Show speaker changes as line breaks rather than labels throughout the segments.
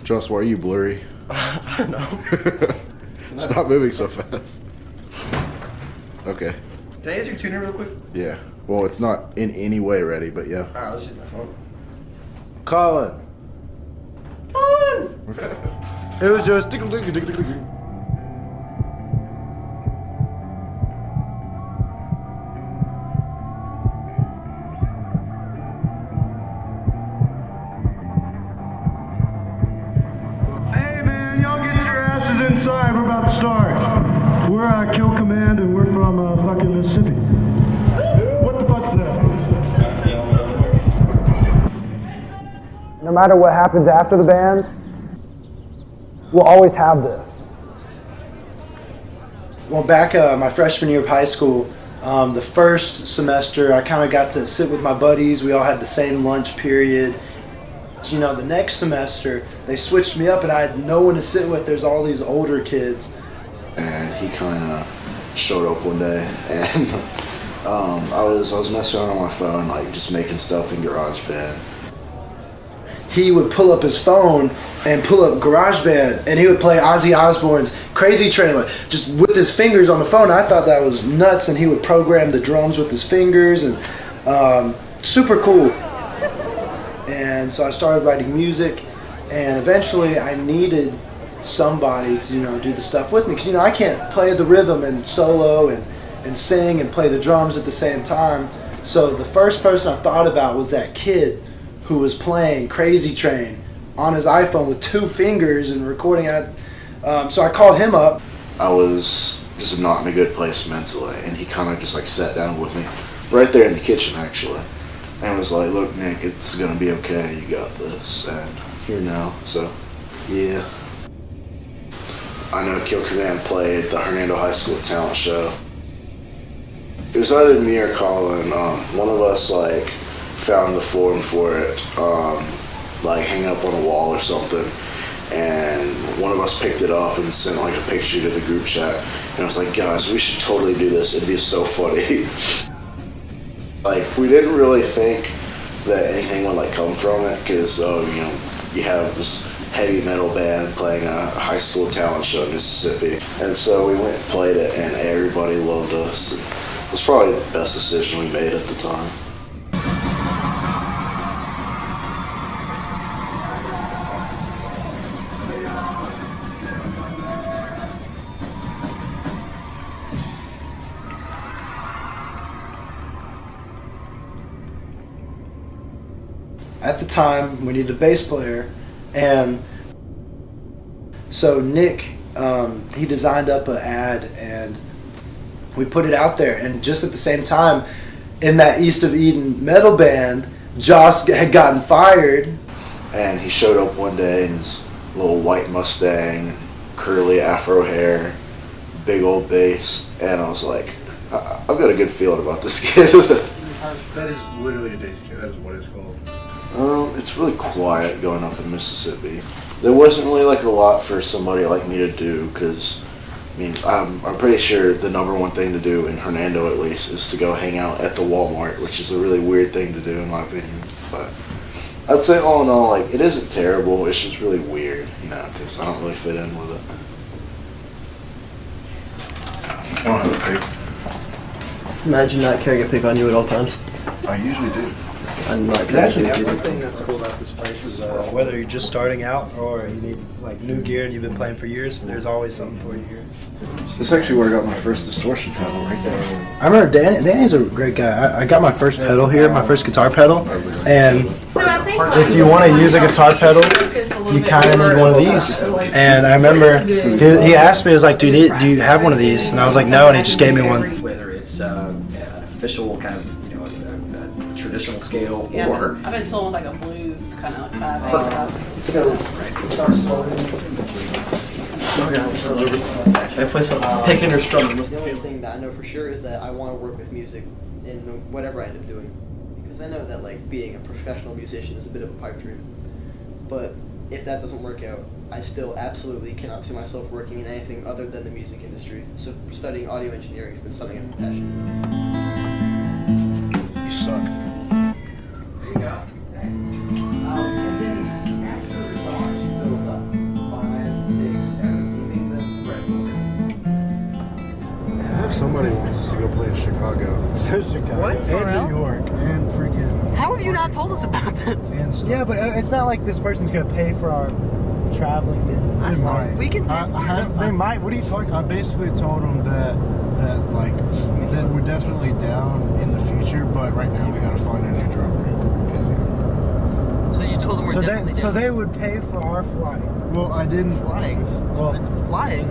Josh, why are you blurry?
I don't know.
Stop moving so fast. Okay.
Can I use your tuner real quick?
Yeah. Well, it's not in any way ready, but yeah.
Alright, let's use my phone.
Colin. It was just tickle.
Hey man, y'all get your asses inside. We're about to start. We're Kill Command and we're from fucking Mississippi. What the fuck's that?
No matter what happens after the band, we'll always have this.
Well, back my freshman year of high school, the first semester I kind of got to sit with my buddies. We all had the same lunch period. You know, the next semester they switched me up and I had no one to sit with. There's all these older kids.
And he kind of showed up one day, and I was messing around on my phone, like just making stuff in GarageBand.
He would pull up his phone and pull up GarageBand, and he would play Ozzy Osbourne's Crazy Trailer just with his fingers on the phone. I thought that was nuts, and he would program the drums with his fingers, and super cool. And so I started writing music, and eventually I needed somebody to, you know, do the stuff with me, because, you know, I can't play the rhythm and solo and sing and play the drums at the same time. So the first person I thought about was that kid who was playing Crazy Train on his iPhone with two fingers and recording it. So I called him up.
I was just not in a good place mentally, and he kind of just like sat down with me right there in the kitchen actually, and was like, "Look, Nick, it's gonna be okay. You got this." And here now, so yeah. I know Kill Command played the Hernando High School talent show. It was either me or Colin. One of us like found the form for it, like hang up on a wall or something, and one of us picked it up and sent like a picture to the group chat, and I was like, "Guys, we should totally do this. It'd be so funny." Like, we didn't really think that anything would like come from it, because you know, you have this heavy metal band playing a high school talent show in Mississippi, and so we went and played it, and everybody loved us. It was probably the best decision we made at the time.
At the time, we needed a bass player, and so Nick, he designed up an ad, and we put it out there. And just at the same time, in that East of Eden metal band, Josh had gotten fired.
And he showed up one day in his little white Mustang, curly afro hair, big old bass, and I was like, I've got a good feeling about this kid.
That is literally a daisy chain. That is what it's called.
It's really quiet going up in Mississippi. There wasn't really like a lot for somebody like me to do, because I mean, I'm pretty sure the number one thing to do in Hernando, at least, is to go hang out at the Walmart, which is a really weird thing to do in my opinion. But I'd say all in all, like, it isn't terrible. It's just really weird, you know, because I don't really fit in with it.
I don't have a pick.
Imagine not carrying a pick on you at all times.
I usually do.
I'm not
Exactly.
carrying a
That's
pick.
something that's cool about this place is whether you're just starting out or you need like new gear and you've been playing for years, there's always something for you here.
This is actually where I got my first distortion pedal right there.
I remember Danny's a great guy. I got my first pedal here, my first guitar pedal, and if you want to use a guitar pedal, you kind of need one of these. And I remember he asked me, he was like, do you have one of these? And I was like, no, and he just gave me one.
Whether it's an official kind of, you know, a traditional scale
Yeah,
or
I've been told like a blues kind of like 5/8.
So, start slowly. I play some picking or strumming. What's
The
the
only
feeling?
thing that I know for sure is that I want to work with music in whatever I end up doing, because I know that like being a professional musician is a bit of a pipe dream. But if that doesn't work out, I still absolutely cannot see myself working in anything other than the music industry. So studying audio engineering has been something I'm passionate about.
You suck. Chicago.
Chicago.
What? For
And
real?
New York. And freaking...
How have you not told us about this?
Yeah, but it's not like this person's going to pay for our traveling.
That's
They
not-
might.
we can pay for
They might. What are you talking
I basically told them that we're definitely down in the future, but right now we gotta find a new drummer.
So you told them we're definitely
So
down.
they would pay for our flight.
Well, I didn't.
Flying?
Well,
Flying?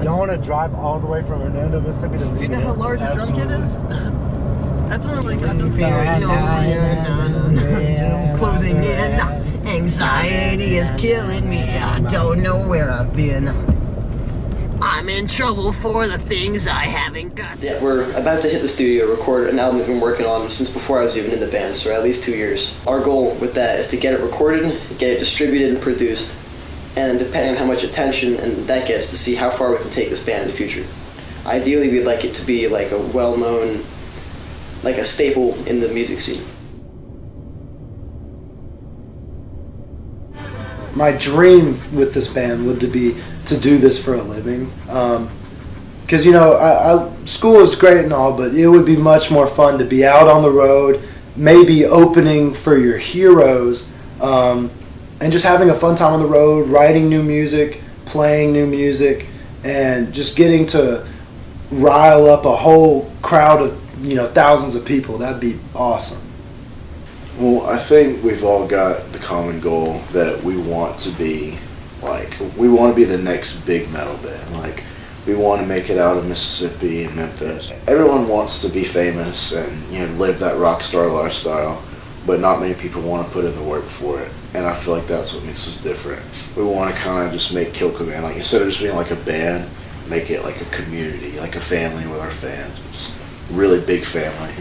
y'all want to drive all the way from Hernando, Mississippi to
Do you know how large a drum kit is? That's only like closing in. Anxiety is killing me. I don't know where I've been. I'm in trouble for the things I haven't got.
Yeah, we're about to hit the studio, record an album we've been working on since before I was even in the band, so at least 2 years. Our goal with that is to get it recorded, get it distributed and produced, and depending on how much attention and that gets, to see how far we can take this band in the future. Ideally, we'd like it to be like a well-known, like a staple in the music scene.
My dream with this band would be to do this for a living. Because, school is great and all, but it would be much more fun to be out on the road, maybe opening for your heroes, and just having a fun time on the road, writing new music, playing new music, and just getting to rile up a whole crowd of, thousands of people. That'd be awesome.
Well, I think we've all got the common goal that we want to be, we want to be the next big metal band. We want to make it out of Mississippi and Memphis. Everyone wants to be famous and, live that rock star lifestyle, but not many people want to put in the work for it. And I feel like that's what makes us different. We want to kind of just make Kill Command, instead of just being like a band, make it like a community, like a family with our fans. Just a really big family,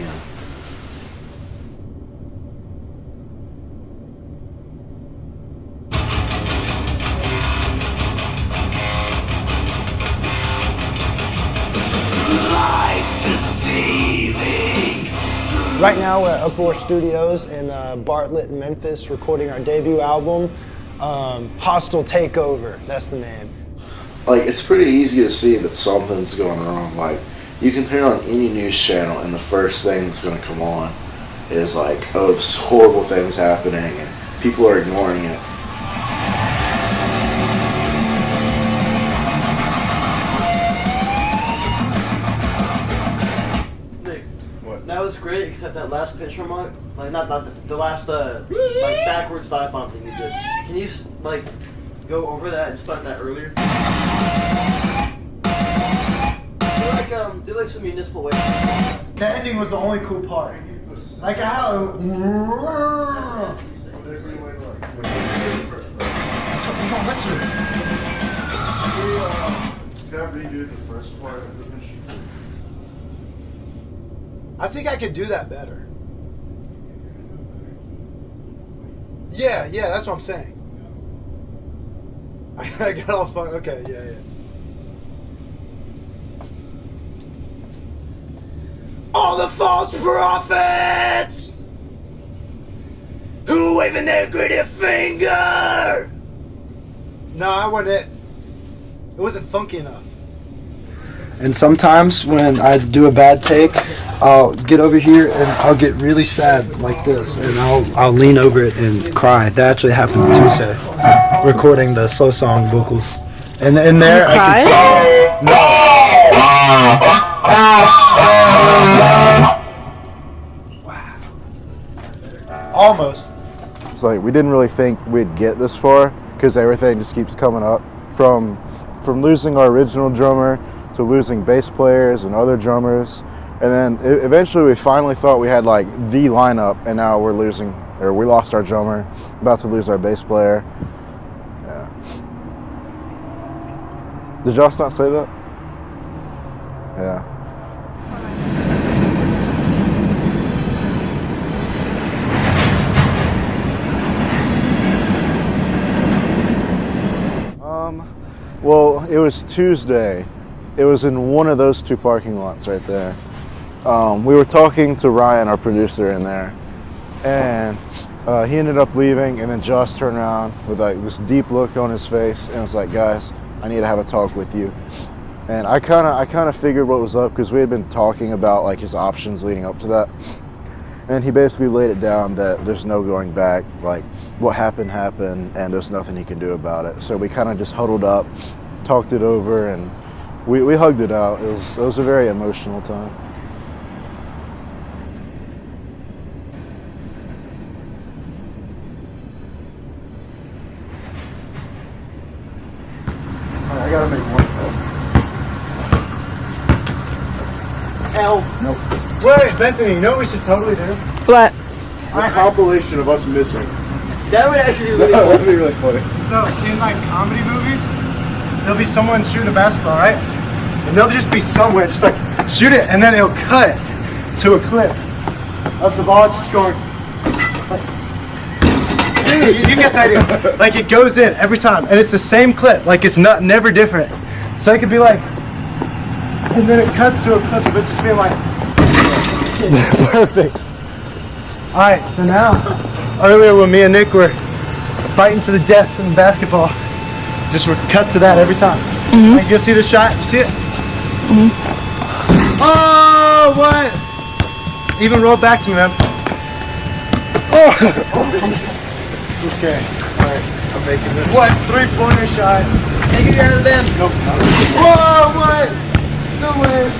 Right now we're at Uproar Studios in Bartlett, Memphis, recording our debut album, Hostile Takeover, that's the name.
It's pretty easy to see that something's going wrong. You can turn on any news channel and the first thing that's going to come on is oh, this horrible thing's happening and people are ignoring it.
That was great, except that last pitch remark, not the last backwards dive bomb thing you did. Can you go over that and start that earlier? Do some municipal waste.
The ending was the only cool part. How...
Can I redo the first part of the mission?
I think I could do that better. Yeah, that's what I'm saying. I got all fun. Okay, yeah. All the false prophets who wave a negative finger. No, I wasn't it. It wasn't funky enough. And sometimes when I do a bad take, I'll get over here and I'll get really sad like this, and I'll lean over it and cry. That actually happened Tuesday, recording the slow song vocals. And in there, I can see. Wow. Almost.
It's we didn't really think we'd get this far because everything just keeps coming up from losing our original drummer to losing bass players and other drummers, and then eventually we finally thought we had the lineup, and now we lost our drummer, about to lose our bass player. Yeah. Did Josh not say that? Yeah. Well, it was Tuesday. It was in one of those two parking lots right there. We were talking to Ryan, our producer, in there, and he ended up leaving, and then Josh turned around with this deep look on his face and was like, "Guys, I need to have a talk with you." And I kind of figured what was up because we had been talking about like his options leading up to that. And he basically laid it down that there's no going back, like what happened happened and there's nothing he can do about it. So we kind of just huddled up, talked it over, and we hugged it out. It was a very emotional time.
I gotta make one.
Hell.
Nope.
Wait, Bethany, you know what we should totally do?
What?
A compilation of us missing.
That would actually be really
That would
cool.
be really funny.
So, in like comedy movies, there'll be someone shooting a basketball, right? And they'll just be somewhere, just like shoot it, and then it'll cut to a clip of the ball just going. Dude, you get the idea. Like it goes in every time, and it's the same clip. Like it's never different. So it could be like, and then it cuts to a clip of it just being like. Perfect. All right, so now, earlier when me and Nick were fighting to the death in basketball, just would cut to that every time. Like you'll see the shot, you see it? Oh, what? Even roll back to me, man. Oh! Okay, all right, I'm making this. What? 3-pointer shot.
Take it out of the band.
Nope. Whoa, what? No way.